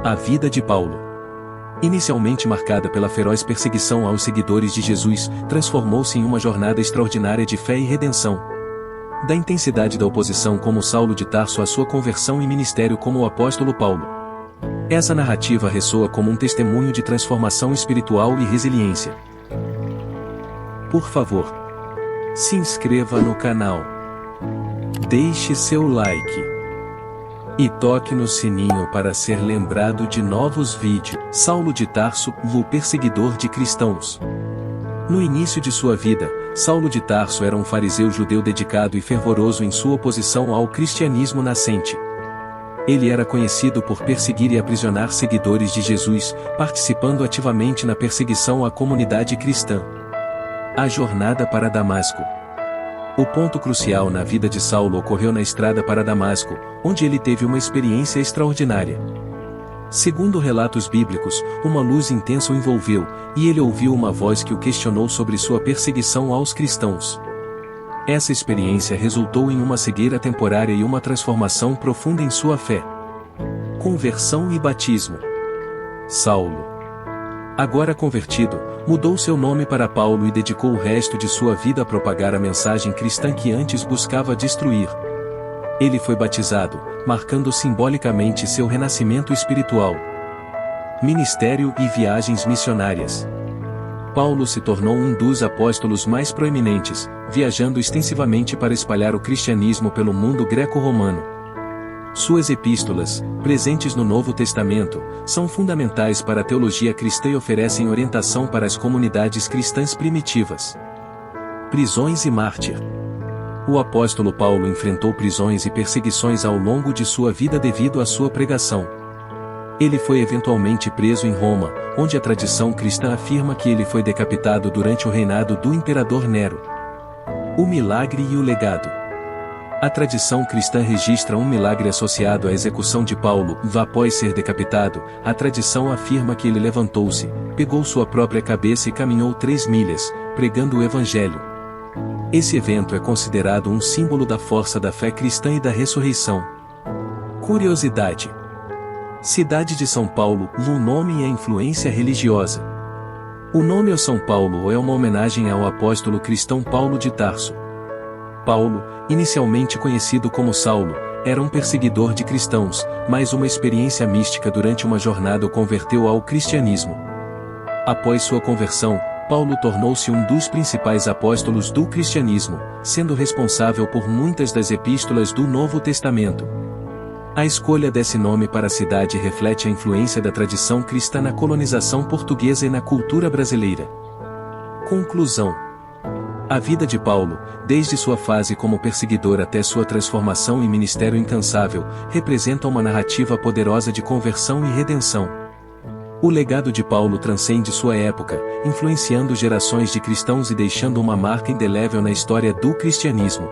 A vida de Paulo, inicialmente marcada pela feroz perseguição aos seguidores de Jesus, transformou-se em uma jornada extraordinária de fé e redenção. Da intensidade da oposição como Saulo de Tarso à sua conversão e ministério como o apóstolo Paulo. Essa narrativa ressoa como um testemunho de transformação espiritual e resiliência. Por favor, se inscreva no canal, deixe seu like e toque no sininho para ser lembrado de novos vídeos. Saulo de Tarso, o perseguidor de cristãos. No início de sua vida, Saulo de Tarso era um fariseu judeu dedicado e fervoroso em sua oposição ao cristianismo nascente. Ele era conhecido por perseguir e aprisionar seguidores de Jesus, participando ativamente na perseguição à comunidade cristã. A jornada para Damasco. O ponto crucial na vida de Saulo ocorreu na estrada para Damasco, onde ele teve uma experiência extraordinária. Segundo relatos bíblicos, uma luz intensa o envolveu, e ele ouviu uma voz que o questionou sobre sua perseguição aos cristãos. Essa experiência resultou em uma cegueira temporária e uma transformação profunda em sua fé. Conversão e batismo. Saulo, agora convertido, mudou seu nome para Paulo e dedicou o resto de sua vida a propagar a mensagem cristã que antes buscava destruir. Ele foi batizado, marcando simbolicamente seu renascimento espiritual. Ministério e viagens missionárias. Paulo se tornou um dos apóstolos mais proeminentes, viajando extensivamente para espalhar o cristianismo pelo mundo greco-romano. Suas epístolas, presentes no Novo Testamento, são fundamentais para a teologia cristã e oferecem orientação para as comunidades cristãs primitivas. Prisões e mártir. O apóstolo Paulo enfrentou prisões e perseguições ao longo de sua vida devido à sua pregação. Ele foi eventualmente preso em Roma, onde a tradição cristã afirma que ele foi decapitado durante o reinado do imperador Nero. O milagre e o legado. A tradição cristã registra um milagre associado à execução de Paulo. Após ser decapitado, a tradição afirma que ele levantou-se, pegou sua própria cabeça e caminhou 3 milhas, pregando o evangelho. Esse evento é considerado um símbolo da força da fé cristã e da ressurreição. Curiosidade. Cidade de São Paulo, o nome e a influência religiosa. O nome ao São Paulo é uma homenagem ao apóstolo cristão Paulo de Tarso. Paulo, inicialmente conhecido como Saulo, era um perseguidor de cristãos, mas uma experiência mística durante uma jornada o converteu ao cristianismo. Após sua conversão, Paulo tornou-se um dos principais apóstolos do cristianismo, sendo responsável por muitas das epístolas do Novo Testamento. A escolha desse nome para a cidade reflete a influência da tradição cristã na colonização portuguesa e na cultura brasileira. Conclusão. A vida de Paulo, desde sua fase como perseguidor até sua transformação e ministério incansável, representa uma narrativa poderosa de conversão e redenção. O legado de Paulo transcende sua época, influenciando gerações de cristãos e deixando uma marca indelével na história do cristianismo.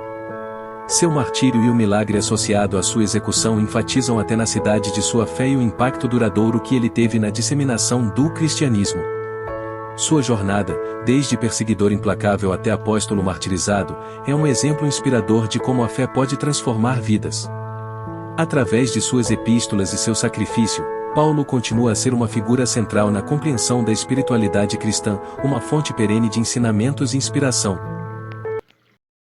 Seu martírio e o milagre associado à sua execução enfatizam a tenacidade de sua fé e o impacto duradouro que ele teve na disseminação do cristianismo. Sua jornada, desde perseguidor implacável até apóstolo martirizado, é um exemplo inspirador de como a fé pode transformar vidas. Através de suas epístolas e seu sacrifício, Paulo continua a ser uma figura central na compreensão da espiritualidade cristã, uma fonte perene de ensinamentos e inspiração.